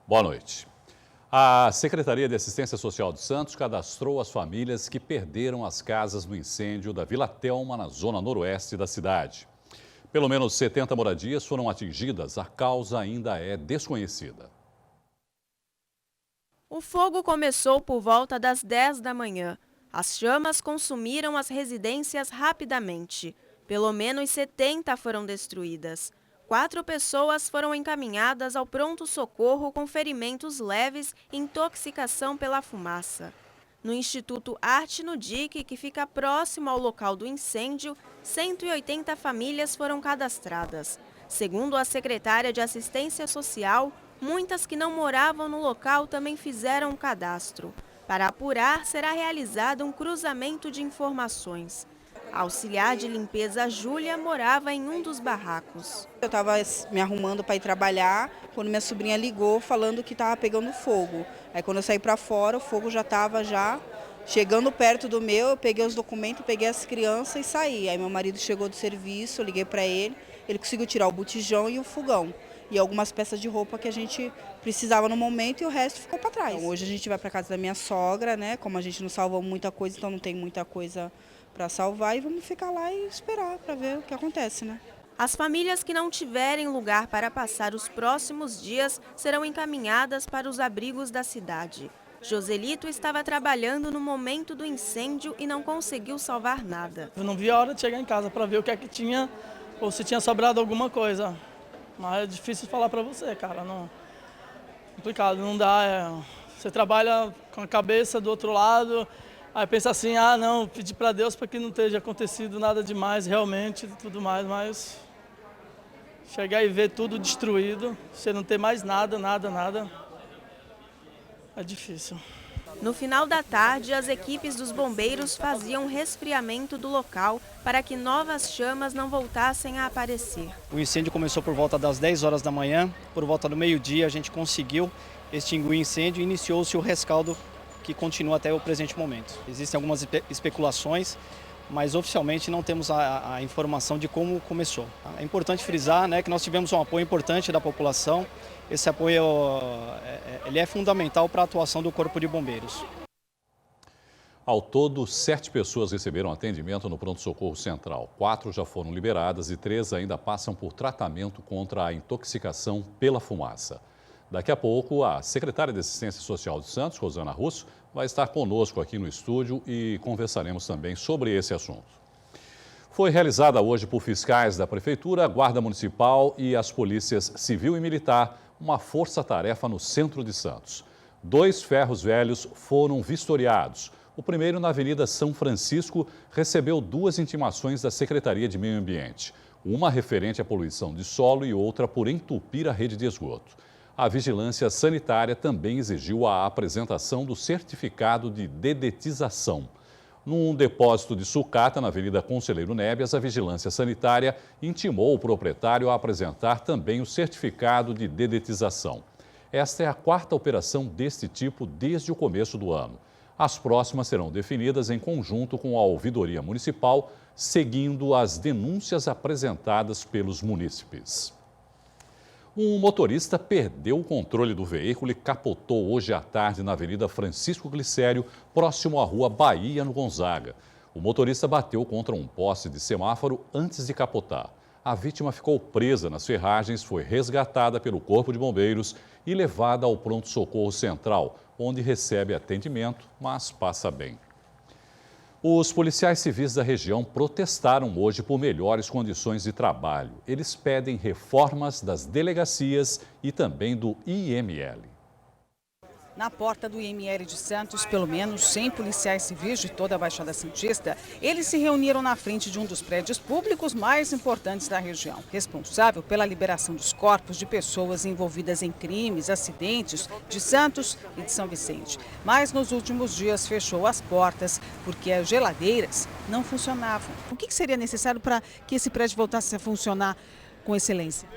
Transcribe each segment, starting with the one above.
Boa noite. A Secretaria de Assistência Social de Santos cadastrou as famílias que perderam as casas no incêndio da Vila Telma, na zona noroeste da cidade. Pelo menos 70 moradias foram atingidas, a causa ainda é desconhecida. O fogo começou por volta das 10 da manhã. As chamas consumiram as residências rapidamente. Pelo menos 70 foram destruídas. 4 pessoas foram encaminhadas ao pronto-socorro com ferimentos leves e intoxicação pela fumaça. No Instituto Arte no Dique, que fica próximo ao local do incêndio, 180 famílias foram cadastradas. Segundo a secretária de Assistência Social, muitas que não moravam no local também fizeram um cadastro. Para apurar, será realizado um cruzamento de informações. A auxiliar de limpeza Júlia morava em um dos barracos. Eu estava me arrumando para ir trabalhar quando minha sobrinha ligou falando que estava pegando fogo. Aí quando eu saí para fora, o fogo já estava chegando perto do meu, eu peguei os documentos, peguei as crianças e saí. Aí meu marido chegou do serviço, eu liguei para ele conseguiu tirar o botijão e o fogão. E algumas peças de roupa que a gente precisava no momento e o resto ficou para trás. Então, hoje a gente vai para casa da minha sogra, né? Como a gente não salvou muita coisa, então não tem muita coisa para salvar e vamos ficar lá e esperar para ver o que acontece, né? As famílias que não tiverem lugar para passar os próximos dias serão encaminhadas para os abrigos da cidade. Joselito estava trabalhando no momento do incêndio e não conseguiu salvar nada. Eu não vi a hora de chegar em casa para ver o que é que tinha ou se tinha sobrado alguma coisa. Mas é difícil falar para você, cara. Não, complicado, não dá. Você trabalha com a cabeça do outro lado. Aí pensa assim, não, pedir para Deus para que não esteja acontecido nada demais, realmente, tudo mais, mas chegar e ver tudo destruído, você não ter mais nada, é difícil. No final da tarde, as equipes dos bombeiros faziam um resfriamento do local para que novas chamas não voltassem a aparecer. O incêndio começou por volta das 10 horas da manhã, por volta do meio-dia a gente conseguiu extinguir o incêndio e iniciou-se o rescaldo que continua até o presente momento. Existem algumas especulações, mas oficialmente não temos a informação de como começou. É importante frisar, né, que nós tivemos um apoio importante da população. Esse apoio ele é fundamental para a atuação do Corpo de Bombeiros. Ao todo, 7 pessoas receberam atendimento no pronto-socorro central. 4 já foram liberadas e 3 ainda passam por tratamento contra a intoxicação pela fumaça. Daqui a pouco, a secretária de Assistência Social de Santos, Rosana Russo, vai estar conosco aqui no estúdio e conversaremos também sobre esse assunto. Foi realizada hoje por fiscais da Prefeitura, Guarda Municipal e as polícias Civil e Militar uma força-tarefa no centro de Santos. 2 ferros velhos foram vistoriados. O primeiro, na Avenida São Francisco, recebeu 2 intimações da Secretaria de Meio Ambiente. Uma referente à poluição de solo e outra por entupir a rede de esgoto. A Vigilância Sanitária também exigiu a apresentação do certificado de dedetização. Num depósito de sucata na Avenida Conselheiro Nebias, a Vigilância Sanitária intimou o proprietário a apresentar também o certificado de dedetização. Esta é a 4ª operação deste tipo desde o começo do ano. As próximas serão definidas em conjunto com a Ouvidoria Municipal, seguindo as denúncias apresentadas pelos munícipes. Um motorista perdeu o controle do veículo e capotou hoje à tarde na Avenida Francisco Glicério, próximo à Rua Bahia, no Gonzaga. O motorista bateu contra um poste de semáforo antes de capotar. A vítima ficou presa nas ferragens, foi resgatada pelo Corpo de Bombeiros e levada ao pronto-socorro central, onde recebe atendimento, mas passa bem. Os policiais civis da região protestaram hoje por melhores condições de trabalho. Eles pedem reformas das delegacias e também do IML. Na porta do IML de Santos, pelo menos 100 policiais civis de toda a Baixada Santista, eles se reuniram na frente de um dos prédios públicos mais importantes da região, responsável pela liberação dos corpos de pessoas envolvidas em crimes, acidentes de Santos e de São Vicente. Mas nos últimos dias fechou as portas porque as geladeiras não funcionavam. O que seria necessário para que esse prédio voltasse a funcionar com excelência?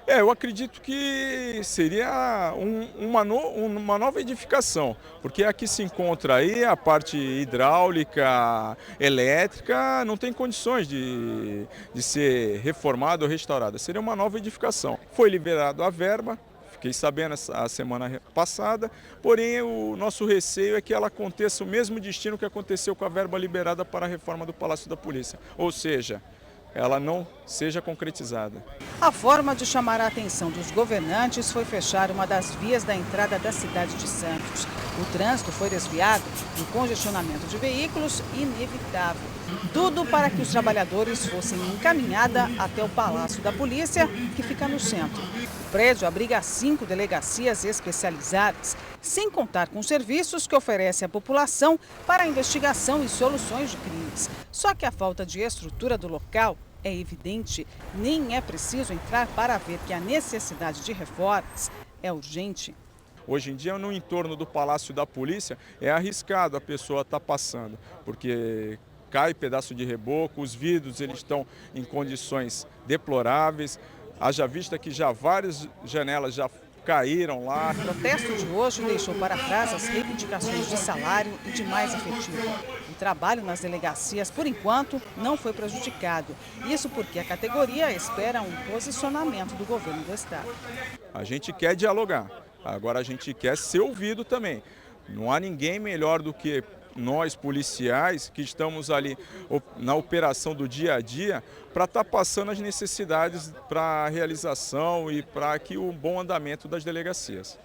Eu acredito que seria uma nova edificação, porque aqui se encontra aí a parte hidráulica, elétrica, não tem condições de ser reformada ou restaurada. Seria uma nova edificação. Foi liberado a verba, Fiquei sabendo a semana passada, porém o nosso receio é que ela aconteça o mesmo destino que aconteceu com a verba liberada para a reforma do Palácio da Polícia, ou seja, ela não seja concretizada. A forma de chamar a atenção dos governantes foi fechar uma das vias da entrada da cidade de Santos. O trânsito foi desviado e o congestionamento de veículos inevitável. Tudo para que os trabalhadores fossem encaminhados até o Palácio da Polícia, que fica no centro. O prédio abriga 5 delegacias especializadas, sem contar com serviços que oferece à população para a investigação e soluções de crimes. Só que a falta de estrutura do local é evidente, nem é preciso entrar para ver que a necessidade de reformas é urgente. Hoje em dia, no entorno do Palácio da Polícia, é arriscado a pessoa estar passando, porque cai pedaço de reboco, os vidros eles estão em condições deploráveis, haja vista que já várias janelas já caíram lá. O protesto de hoje deixou para trás as reivindicações de salário e de mais efetivo. O trabalho nas delegacias, por enquanto, não foi prejudicado. Isso porque a categoria espera um posicionamento do governo do estado. A gente quer dialogar, agora a gente quer ser ouvido também. Não há ninguém melhor do que nós, policiais, que estamos ali na operação do dia a dia, para estar passando as necessidades para a realização e para que o bom andamento das delegacias.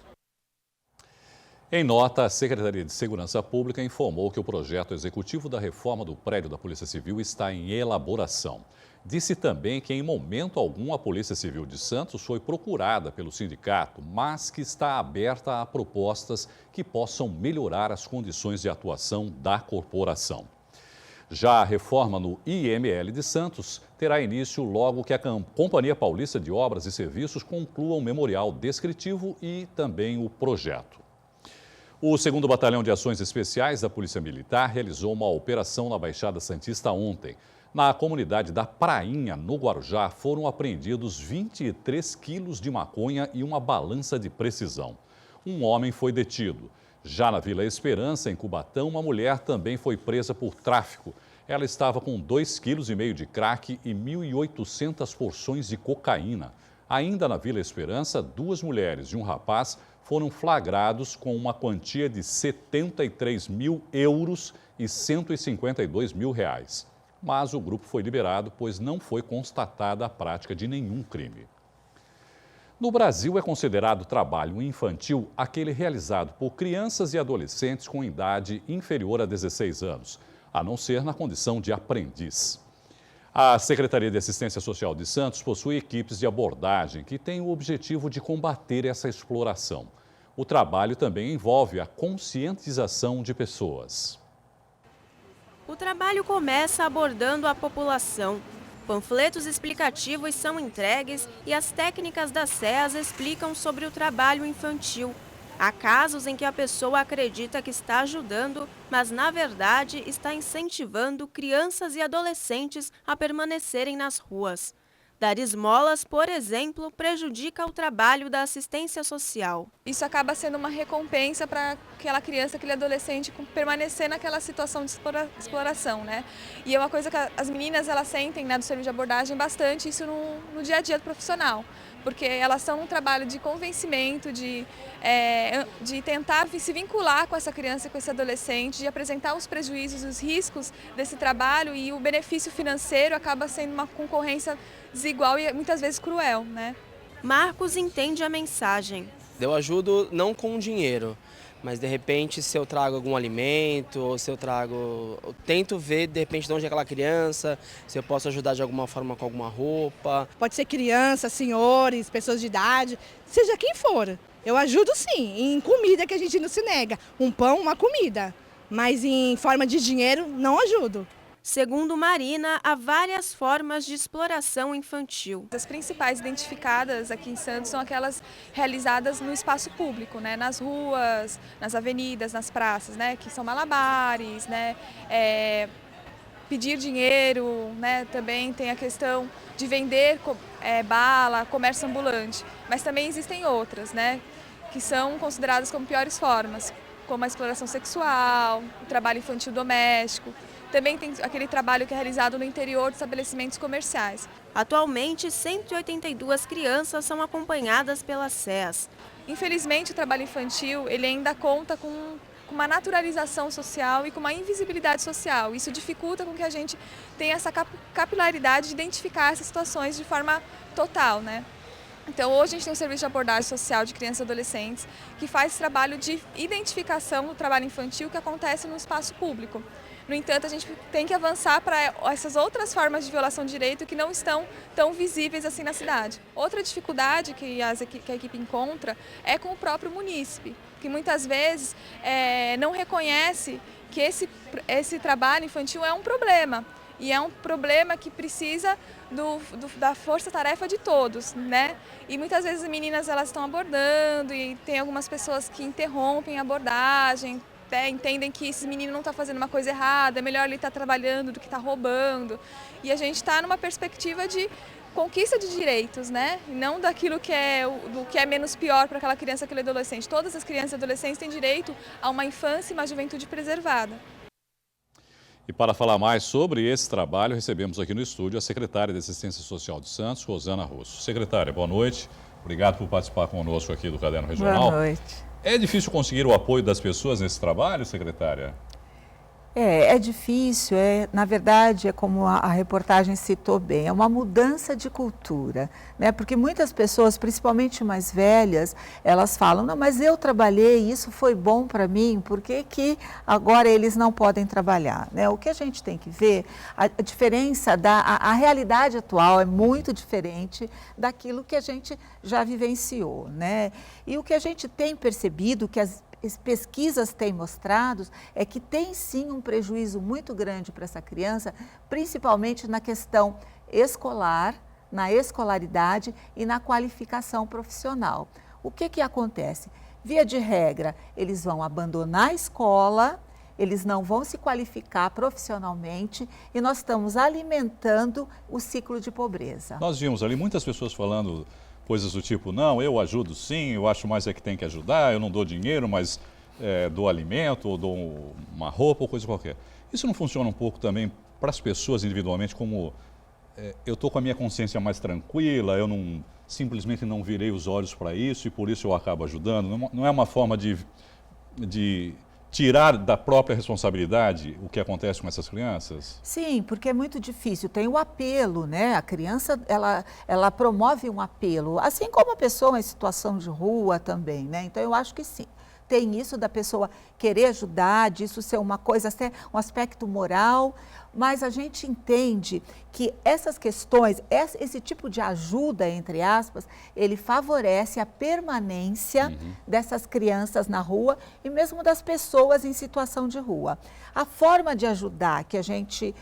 Em nota, a Secretaria de Segurança Pública informou que o projeto executivo da reforma do prédio da Polícia Civil está em elaboração. Disse também que, em momento algum, a Polícia Civil de Santos foi procurada pelo sindicato, mas que está aberta a propostas que possam melhorar as condições de atuação da corporação. Já a reforma no IML de Santos terá início logo que a Companhia Paulista de Obras e Serviços conclua o memorial descritivo e também o projeto. O 2º Batalhão de Ações Especiais da Polícia Militar realizou uma operação na Baixada Santista ontem. Na comunidade da Prainha, no Guarujá, foram apreendidos 23 quilos de maconha e uma balança de precisão. Um homem foi detido. Já na Vila Esperança, em Cubatão, uma mulher também foi presa por tráfico. Ela estava com 2,5 kg de crack e 1.800 porções de cocaína. Ainda na Vila Esperança, 2 mulheres e um rapaz foram flagrados com uma quantia de 73 mil euros e 152 mil reais. Mas o grupo foi liberado, pois não foi constatada a prática de nenhum crime. No Brasil, é considerado trabalho infantil aquele realizado por crianças e adolescentes com idade inferior a 16 anos, a não ser na condição de aprendiz. A Secretaria de Assistência Social de Santos possui equipes de abordagem que têm o objetivo de combater essa exploração. O trabalho também envolve a conscientização de pessoas. O trabalho começa abordando a população. Panfletos explicativos são entregues e as técnicas da SEAS explicam sobre o trabalho infantil. Há casos em que a pessoa acredita que está ajudando, mas na verdade está incentivando crianças e adolescentes a permanecerem nas ruas. Dar esmolas, por exemplo, prejudica o trabalho da assistência social. Isso acaba sendo uma recompensa para aquela criança, aquele adolescente permanecer naquela situação de exploração, né? E é uma coisa que as meninas elas sentem, né, do serviço de abordagem bastante isso no dia a dia do profissional, porque elas são um trabalho de convencimento, de tentar se vincular com essa criança, com esse adolescente, de apresentar os prejuízos, os riscos desse trabalho, e o benefício financeiro acaba sendo uma concorrência desigual e muitas vezes cruel, né? Marcos entende a mensagem. Eu ajudo não com dinheiro, mas de repente se eu trago algum alimento, ou se eu tento ver de repente de onde é aquela criança, se eu posso ajudar de alguma forma com alguma roupa. Pode ser criança, senhores, pessoas de idade, seja quem for. Eu ajudo sim, em comida que a gente não se nega, um pão, uma comida, mas em forma de dinheiro não ajudo. Segundo Marina, há várias formas de exploração infantil. As principais identificadas aqui em Santos são aquelas realizadas no espaço público, né? Nas ruas, nas avenidas, nas praças, né? Que são malabares, né? Pedir dinheiro, né? Também tem a questão de vender bala, comércio ambulante. Mas também existem outras, né? Que são consideradas como piores formas, como a exploração sexual, o trabalho infantil doméstico. Também tem aquele trabalho que é realizado no interior de estabelecimentos comerciais. Atualmente, 182 crianças são acompanhadas pela SES. Infelizmente, o trabalho infantil ele ainda conta com uma naturalização social e com uma invisibilidade social. Isso dificulta com que a gente tenha essa capilaridade de identificar essas situações de forma total, né? Então, hoje a gente tem um serviço de abordagem social de crianças e adolescentes que faz trabalho de identificação do trabalho infantil que acontece no espaço público. No entanto, a gente tem que avançar para essas outras formas de violação de direito que não estão tão visíveis assim na cidade. Outra dificuldade que a equipe encontra é com o próprio munícipe, que muitas vezes não reconhece que esse trabalho infantil é um problema. E é um problema que precisa da força-tarefa de todos, né? E muitas vezes as meninas elas estão abordando e tem algumas pessoas que interrompem a abordagem, entendem que esse menino não está fazendo uma coisa errada, é melhor ele estar trabalhando do que estar roubando. E a gente está numa perspectiva de conquista de direitos, né? E não daquilo que é menos pior para aquela criança, aquele adolescente. Todas as crianças e adolescentes têm direito a uma infância e uma juventude preservada. E para falar mais sobre esse trabalho, recebemos aqui no estúdio a secretária de Assistência Social de Santos, Rosana Russo. Secretária, boa noite. Obrigado por participar conosco aqui do Caderno Regional. Boa noite. É difícil conseguir o apoio das pessoas nesse trabalho, secretária? É difícil, na verdade, é como a reportagem citou bem, é uma mudança de cultura, né? Porque muitas pessoas, principalmente mais velhas, elas falam, não, mas eu trabalhei, isso foi bom para mim, por que agora eles não podem trabalhar, né? O que a gente tem que ver, a diferença, a realidade atual é muito diferente daquilo que a gente já vivenciou, né? E o que a gente tem percebido, que as pesquisas têm mostrado é que tem sim um prejuízo muito grande para essa criança, principalmente na questão escolar, na escolaridade e na qualificação profissional. O que acontece? Via de regra, eles vão abandonar a escola, eles não vão se qualificar profissionalmente e nós estamos alimentando o ciclo de pobreza. Nós vimos ali muitas pessoas falando coisas do tipo, não, eu ajudo sim, eu acho mais é que tem que ajudar, eu não dou dinheiro, mas dou alimento, ou dou uma roupa, ou coisa qualquer. Isso não funciona um pouco também para as pessoas individualmente, como eu estou com a minha consciência mais tranquila, eu simplesmente não virei os olhos para isso e por isso eu acabo ajudando? Não é uma forma de tirar da própria responsabilidade o que acontece com essas crianças? Sim, porque é muito difícil. Tem o apelo, né? A criança, ela promove um apelo, assim como a pessoa em situação de rua também, né? Então, eu acho que sim. Tem isso da pessoa querer ajudar, disso ser uma coisa, ser um aspecto moral, mas a gente entende que essas questões, esse tipo de ajuda, entre aspas, ele favorece a permanência dessas crianças na rua e mesmo das pessoas em situação de rua. A forma de ajudar que a gente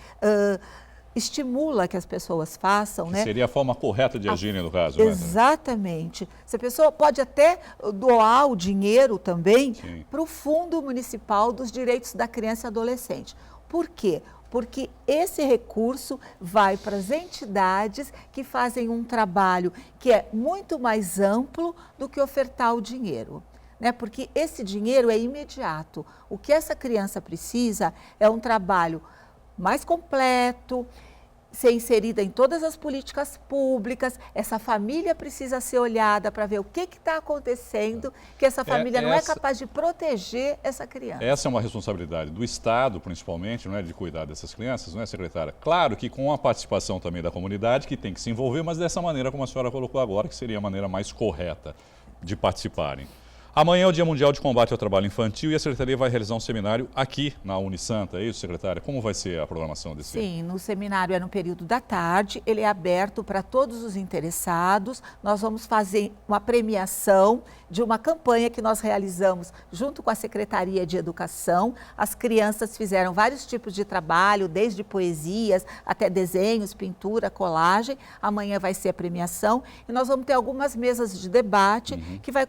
estimula que as pessoas façam, né? Seria a forma correta de agir, no caso. Exatamente. Essa pessoa pode até doar o dinheiro também para o Fundo Municipal dos Direitos da Criança e Adolescente. Por quê? Porque esse recurso vai para as entidades que fazem um trabalho que é muito mais amplo do que ofertar o dinheiro, né? Porque esse dinheiro é imediato. O que essa criança precisa é um trabalho mais completo, ser inserida em todas as políticas públicas. Essa família precisa ser olhada para ver o que está acontecendo, que essa família não é capaz de proteger essa criança. Essa é uma responsabilidade do Estado, principalmente, não é, de cuidar dessas crianças, não é, secretária? Claro que com a participação também da comunidade, que tem que se envolver, mas dessa maneira como a senhora colocou agora, que seria a maneira mais correta de participarem. Amanhã é o Dia Mundial de Combate ao Trabalho Infantil e a Secretaria vai realizar um seminário aqui na Unisanta, é isso, secretária? Como vai ser a programação desse? Sim, no seminário é no período da tarde, ele é aberto para todos os interessados. Nós vamos fazer uma premiação de uma campanha que nós realizamos junto com a Secretaria de Educação. As crianças fizeram vários tipos de trabalho, desde poesias até desenhos, pintura, colagem. Amanhã vai ser a premiação e nós vamos ter algumas mesas de debate que vai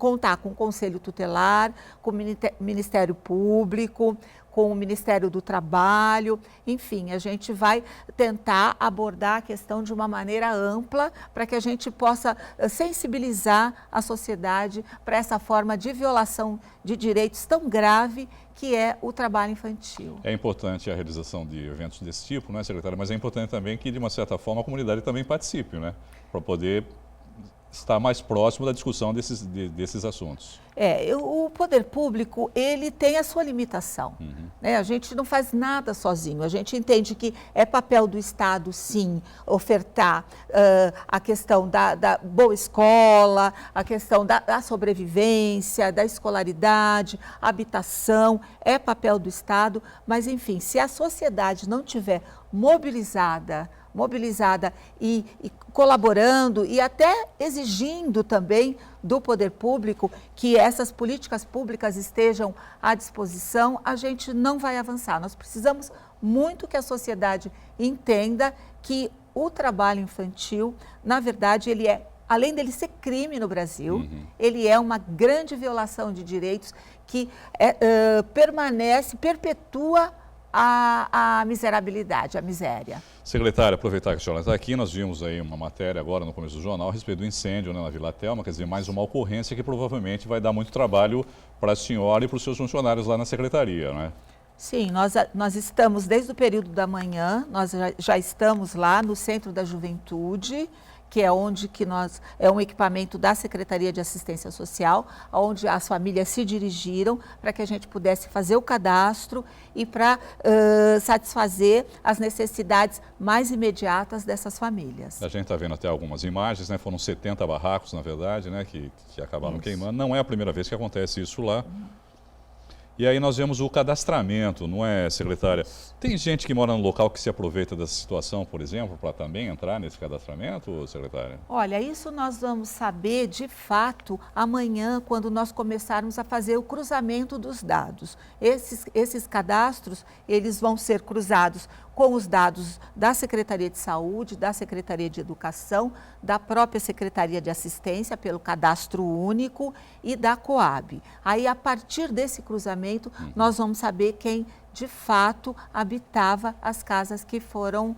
contar com o Conselho Tutelar, com o Ministério Público, com o Ministério do Trabalho, enfim, a gente vai tentar abordar a questão de uma maneira ampla para que a gente possa sensibilizar a sociedade para essa forma de violação de direitos tão grave que é o trabalho infantil. É importante a realização de eventos desse tipo, né, secretária? Mas é importante também que, de uma certa forma, a comunidade também participe, né, para poder estar mais próximo da discussão desses assuntos. O poder público, ele tem a sua limitação. Né? A gente não faz nada sozinho. A gente entende que é papel do Estado, sim, ofertar a questão da boa escola, a questão da sobrevivência, da escolaridade, habitação, é papel do Estado, mas, enfim, se a sociedade não tiver mobilizada e colaborando e até exigindo também do poder público que essas políticas públicas estejam à disposição, a gente não vai avançar. Nós precisamos muito que a sociedade entenda que o trabalho infantil, na verdade, ele é, além dele ser crime no Brasil, ele é uma grande violação de direitos que perpetua a miserabilidade, a miséria. Secretária, aproveitar que a senhora está aqui, nós vimos aí uma matéria agora no começo do jornal a respeito do incêndio, né, na Vila Telma, quer dizer, mais uma ocorrência que provavelmente vai dar muito trabalho para a senhora e para os seus funcionários lá na secretaria, né? Sim, nós estamos desde o período da manhã, nós já estamos lá no Centro da Juventude, que é onde é um equipamento da Secretaria de Assistência Social, onde as famílias se dirigiram para que a gente pudesse fazer o cadastro e para satisfazer as necessidades mais imediatas dessas famílias. A gente está vendo até algumas imagens, né? Foram 70 barracos, na verdade, né? Que acabaram queimando. Não é a primeira vez que acontece isso lá. E aí nós vemos o cadastramento, não é, secretária? Tem gente que mora no local que se aproveita dessa situação, por exemplo, para também entrar nesse cadastramento, secretária? Olha, isso nós vamos saber de fato amanhã, quando nós começarmos a fazer o cruzamento dos dados. Esses cadastros, eles vão ser cruzados com os dados da Secretaria de Saúde, da Secretaria de Educação, da própria Secretaria de Assistência, pelo Cadastro Único e da Coab. Aí, a partir desse cruzamento, nós vamos saber quem, de fato, habitava as casas que foram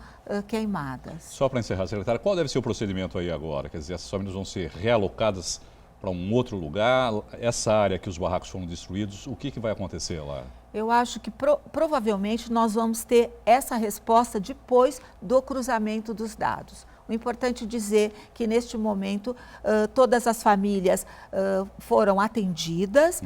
queimadas. Só para encerrar, secretária, qual deve ser o procedimento aí agora? Quer dizer, essas famílias vão ser realocadas para um outro lugar? Essa área que os barracos foram destruídos, o que vai acontecer lá? Eu acho que provavelmente nós vamos ter essa resposta depois do cruzamento dos dados. O importante é dizer que neste momento todas as famílias foram atendidas,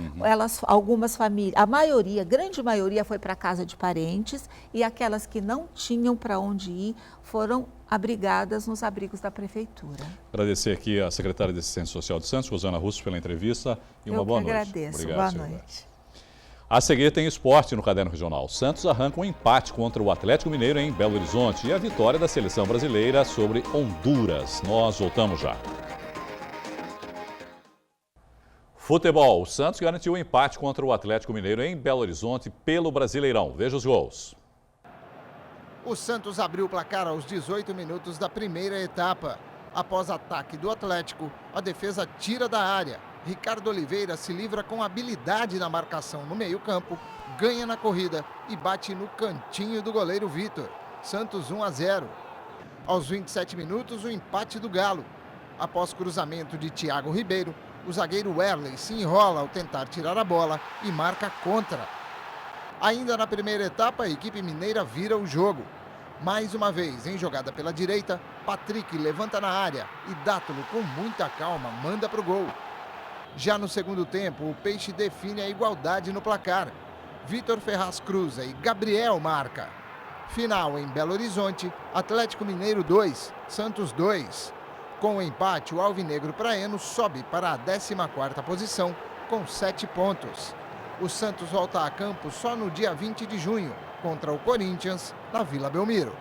algumas famílias, a maioria, grande maioria foi para a casa de parentes e aquelas que não tinham para onde ir foram abrigadas nos abrigos da Prefeitura. Agradecer aqui a secretária de Assistência Social de Santos, Rosana Russo, pela entrevista e uma boa noite. Eu que agradeço. Obrigado, boa noite. A seguir tem esporte no Caderno Regional. Santos arranca um empate contra o Atlético Mineiro em Belo Horizonte e a vitória da seleção brasileira sobre Honduras. Nós voltamos já. Futebol. O Santos garantiu um empate contra o Atlético Mineiro em Belo Horizonte pelo Brasileirão. Veja os gols. O Santos abriu o placar aos 18 minutos da primeira etapa. Após ataque do Atlético, a defesa tira da área. Ricardo Oliveira se livra com habilidade na marcação no meio-campo, ganha na corrida e bate no cantinho do goleiro Vitor. Santos 1-0. Aos 27 minutos, o empate do Galo. Após cruzamento de Thiago Ribeiro, o zagueiro Werley se enrola ao tentar tirar a bola e marca contra. Ainda na primeira etapa, a equipe mineira vira o jogo. Mais uma vez, em jogada pela direita, Patrick levanta na área e Dátulo, com muita calma, manda para o gol. Já no segundo tempo, o Peixe define a igualdade no placar. Vitor Ferraz cruza e Gabriel marca. Final em Belo Horizonte, Atlético Mineiro 2, Santos 2. Com o empate, o alvinegro praeno sobe para a 14ª posição com 7 pontos. O Santos volta a campo só no dia 20 de junho, contra o Corinthians, na Vila Belmiro.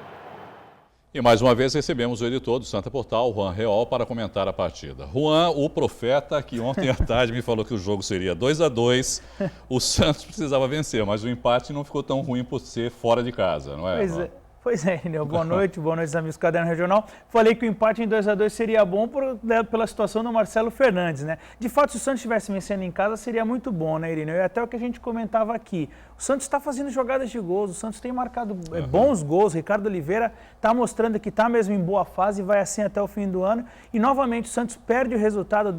E mais uma vez recebemos o editor do Santa Portal, Juan Reol, para comentar a partida. Juan, o profeta que ontem à tarde me falou que o jogo seria 2-2, o Santos precisava vencer, mas o empate não ficou tão ruim por ser fora de casa, não é? Pois é, Irineu, boa noite amigos do Caderno Regional. Falei que o empate em 2-2 seria bom pela situação do Marcelo Fernandes, né? De fato, se o Santos estivesse vencendo em casa, seria muito bom, né, Irineu? E até o que a gente comentava aqui. O Santos está fazendo jogadas de gols, o Santos tem marcado bons gols, Ricardo Oliveira está mostrando que está mesmo em boa fase e vai assim até o fim do ano. E novamente o Santos perde o resultado,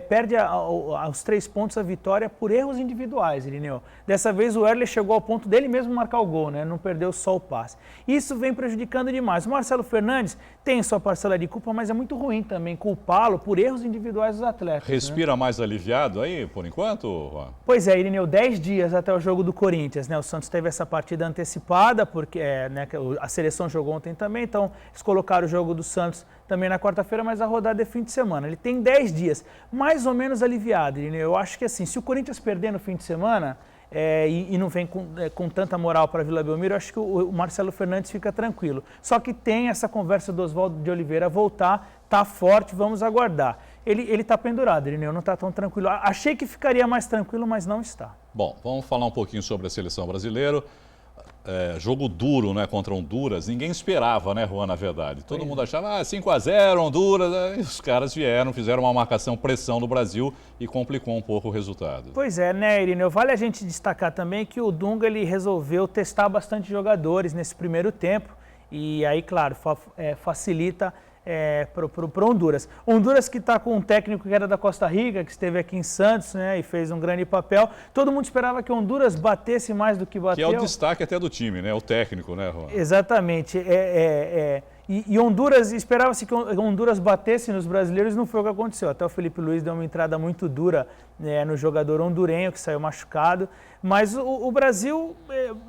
perde aos 3 pontos a vitória por erros individuais, Irineu. Dessa vez o Erle chegou ao ponto dele mesmo marcar o gol, né? Não perdeu só o passe. Isso vem prejudicando demais. O Marcelo Fernandes tem sua parcela de culpa, mas é muito ruim também culpá-lo por erros individuais dos atletas. Respira mais aliviado aí, por enquanto, Juan? Pois é, Irineu, 10 dias até o jogo do Corinthians, né? O Santos teve essa partida antecipada, porque a seleção jogou ontem também, então eles colocaram o jogo do Santos também na quarta-feira, mas a rodada é fim de semana. Ele tem 10 dias, mais ou menos aliviado, Irineu. Eu acho que assim, se o Corinthians perder no fim de semana, e não vem com tanta moral para Vila Belmiro, eu acho que o Marcelo Fernandes fica tranquilo. Só que tem essa conversa do Oswaldo de Oliveira voltar, tá forte, vamos aguardar. Ele está pendurado, ele não está tão tranquilo. Achei que ficaria mais tranquilo, mas não está. Bom, vamos falar um pouquinho sobre a seleção brasileira. Jogo duro, né, contra Honduras. Ninguém esperava, né, Juan, na verdade. Todo mundo achava, 5-0, Honduras. E os caras vieram, fizeram uma marcação, pressão no Brasil e complicou um pouco o resultado. Pois é, né, Irineu? Vale a gente destacar também que o Dunga ele resolveu testar bastante jogadores nesse primeiro tempo. E aí, claro, facilita para Honduras. Honduras que está com um técnico que era da Costa Rica, que esteve aqui em Santos, né, e fez um grande papel. Todo mundo esperava que Honduras batesse mais do que bateu. Que é o destaque até do time, né? O técnico, né, Juan? Exatamente. E Honduras, esperava-se que Honduras batesse nos brasileiros, não foi o que aconteceu. Até o Felipe Luiz deu uma entrada muito dura no jogador hondurenho, que saiu machucado. Mas o Brasil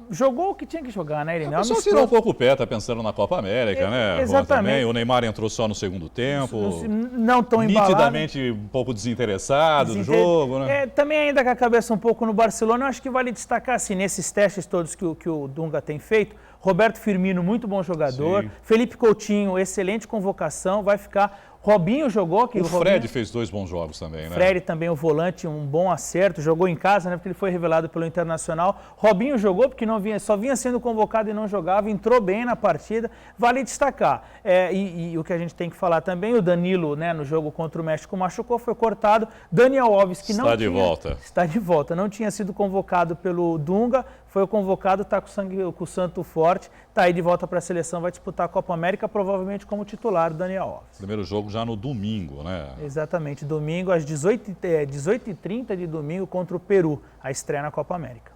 jogou o que tinha que jogar, né, Irineu? O pessoal tirou um pouco o pé, tá pensando na Copa América, né? Exatamente. O Neymar entrou só no segundo tempo. Não tão embalado. Nitidamente um pouco desinteressado do jogo, né? Também ainda com a cabeça um pouco no Barcelona, eu acho que vale destacar, assim, nesses testes todos que o Dunga tem feito, Roberto Firmino, muito bom jogador. Sim. Felipe Coutinho, excelente convocação, vai ficar. Robinho jogou. O Fred fez 2 bons jogos também, né? Fred também, o volante, um bom acerto. Jogou em casa, né? Porque ele foi revelado pelo Internacional. Robinho jogou porque só vinha sendo convocado e não jogava. Entrou bem na partida. Vale destacar. E o que a gente tem que falar também, o Danilo, né? No jogo contra o México machucou, foi cortado. Daniel Alves, que não está de volta. Não tinha sido convocado pelo Dunga. Foi convocado, está com o santo forte, está aí de volta para a seleção, vai disputar a Copa América, provavelmente como titular o Daniel Alves. Primeiro jogo já no domingo, né? Exatamente, domingo às 18h30 de domingo contra o Peru, a estreia na Copa América.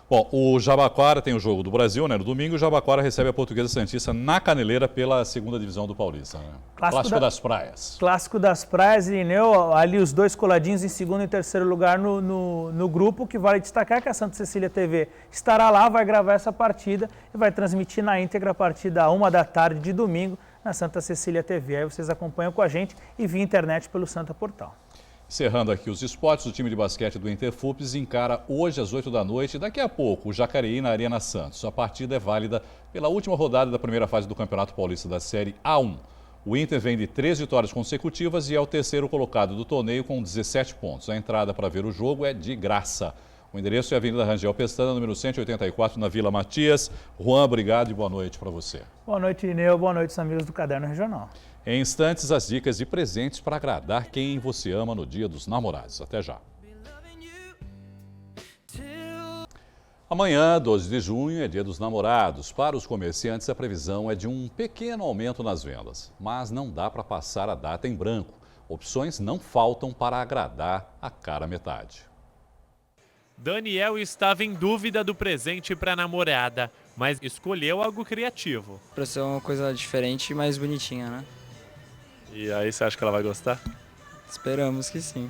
Bom, o Jabaquara tem o jogo do Brasil, né? No domingo, o Jabaquara recebe a Portuguesa Santista na Caneleira pela 2ª divisão do Paulista, né? Clássico das Praias. Clássico das Praias, Irineu, ali os 2 coladinhos em 2º e 3º lugar no grupo, que vale destacar que a Santa Cecília TV estará lá, vai gravar essa partida e vai transmitir na íntegra a partida 1 da tarde de domingo na Santa Cecília TV. Aí vocês acompanham com a gente e via internet pelo Santa Portal. Encerrando aqui os esportes, o time de basquete do Interfupes encara hoje às 8 da noite, daqui a pouco, o Jacareí na Arena Santos. A partida é válida pela última rodada da primeira fase do Campeonato Paulista da Série A1. O Inter vem de 3 vitórias consecutivas e é o 3º colocado do torneio com 17 pontos. A entrada para ver o jogo é de graça. O endereço é a Avenida Rangel Pestana, número 184, na Vila Matias. Juan, obrigado e boa noite para você. Boa noite, Irineu. Boa noite, amigos do Caderno Regional. Em instantes, as dicas de presentes para agradar quem você ama no Dia dos Namorados. Até já. Amanhã, 12 de junho, é Dia dos Namorados. Para os comerciantes, a previsão é de um pequeno aumento nas vendas. Mas não dá para passar a data em branco. Opções não faltam para agradar a cara metade. Daniel estava em dúvida do presente para a namorada, mas escolheu algo criativo. Para ser uma coisa diferente e mais bonitinha, né? E aí, você acha que ela vai gostar? Esperamos que sim.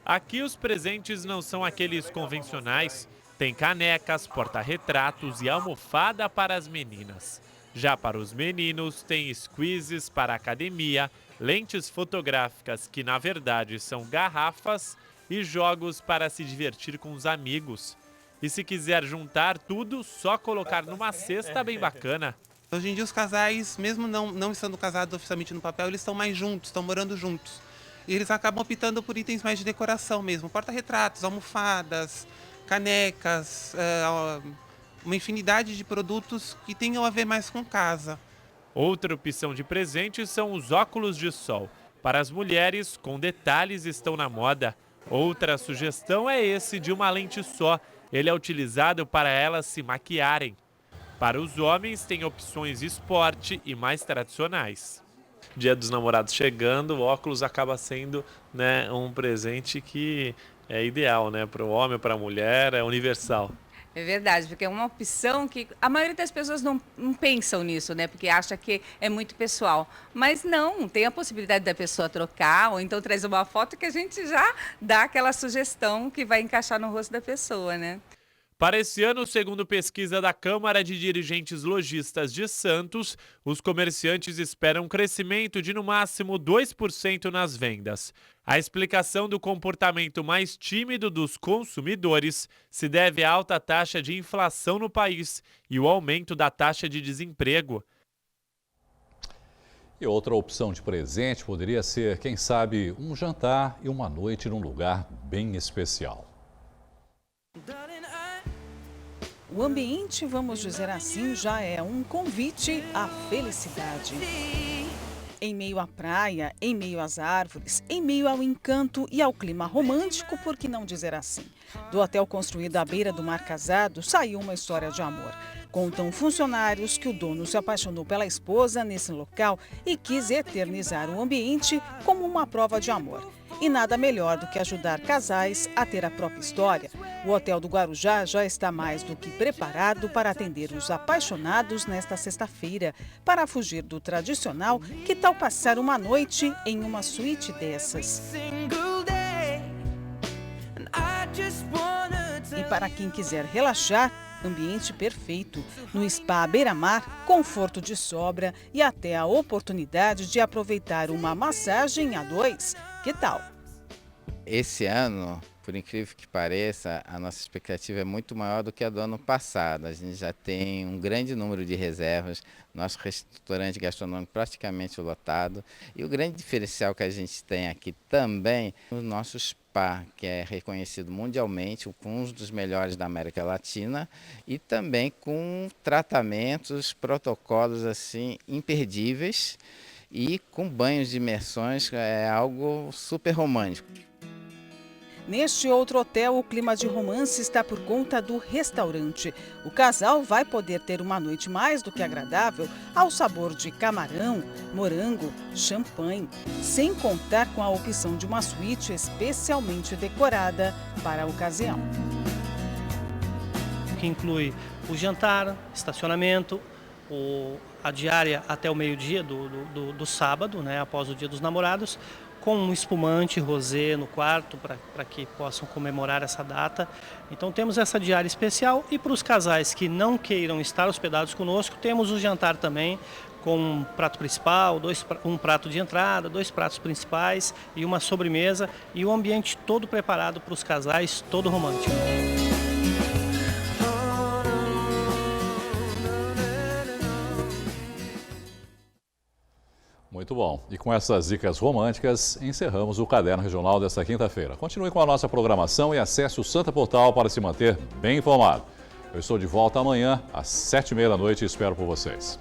Aqui os presentes não são aqueles convencionais. Tem canecas, porta-retratos e almofada para as meninas. Já para os meninos, tem squeezes para a academia, lentes fotográficas que na verdade são garrafas e jogos para se divertir com os amigos. E se quiser juntar tudo, só colocar numa cesta bem bacana. Hoje em dia os casais, mesmo não estando casados oficialmente no papel, eles estão mais juntos, estão morando juntos. E eles acabam optando por itens mais de decoração mesmo. Porta-retratos, almofadas, canecas, uma infinidade de produtos que tenham a ver mais com casa. Outra opção de presente são os óculos de sol. Para as mulheres, com detalhes estão na moda. Outra sugestão é esse de uma lente só. Ele é utilizado para elas se maquiarem. Para os homens, tem opções esporte e mais tradicionais. Dia dos Namorados chegando, o óculos acaba sendo, né, um presente que é ideal, né, para o homem, para a mulher, é universal. É verdade, porque é uma opção que a maioria das pessoas não pensam nisso, né? Porque acha que é muito pessoal. Mas não, tem a possibilidade da pessoa trocar, ou então traz uma foto que a gente já dá aquela sugestão que vai encaixar no rosto da pessoa, né? Para esse ano, segundo pesquisa da Câmara de Dirigentes Lojistas de Santos, os comerciantes esperam um crescimento de no máximo 2% nas vendas. A explicação do comportamento mais tímido dos consumidores se deve à alta taxa de inflação no país e o aumento da taxa de desemprego. E outra opção de presente poderia ser, quem sabe, um jantar e uma noite num lugar bem especial. O ambiente, vamos dizer assim, já é um convite à felicidade. Em meio à praia, em meio às árvores, em meio ao encanto e ao clima romântico, por que não dizer assim? Do hotel construído à beira do Mar Casado, saiu uma história de amor. Contam funcionários que o dono se apaixonou pela esposa nesse local e quis eternizar o ambiente como uma prova de amor. E nada melhor do que ajudar casais a ter a própria história. O Hotel do Guarujá já está mais do que preparado para atender os apaixonados nesta sexta-feira. Para fugir do tradicional, que tal passar uma noite em uma suíte dessas? E para quem quiser relaxar, ambiente perfeito. No spa beira-mar, conforto de sobra e até a oportunidade de aproveitar uma massagem a dois. Que tal? Esse ano, por incrível que pareça, a nossa expectativa é muito maior do que a do ano passado. A gente já tem um grande número de reservas, nosso restaurante gastronômico praticamente lotado. E o grande diferencial que a gente tem aqui também é o nosso spa, que é reconhecido mundialmente, com um dos melhores da América Latina, e também com tratamentos, protocolos assim imperdíveis e com banhos de imersões, é algo super romântico. Neste outro hotel, o clima de romance está por conta do restaurante. O casal vai poder ter uma noite mais do que agradável ao sabor de camarão, morango, champanhe, sem contar com a opção de uma suíte especialmente decorada para a ocasião. Que inclui o jantar, estacionamento, a diária até o meio-dia do sábado, né, após o Dia dos Namorados, com um espumante rosé no quarto para que possam comemorar essa data. Então temos essa diária especial e para os casais que não queiram estar hospedados conosco, temos o jantar também com um prato principal, um prato de entrada, 2 pratos principais e uma sobremesa e o ambiente todo preparado para os casais, todo romântico. Muito bom. E com essas dicas românticas, encerramos o Caderno Regional desta quinta-feira. Continue com a nossa programação e acesse o Santa Portal para se manter bem informado. Eu estou de volta amanhã, às 7h30 da noite e espero por vocês.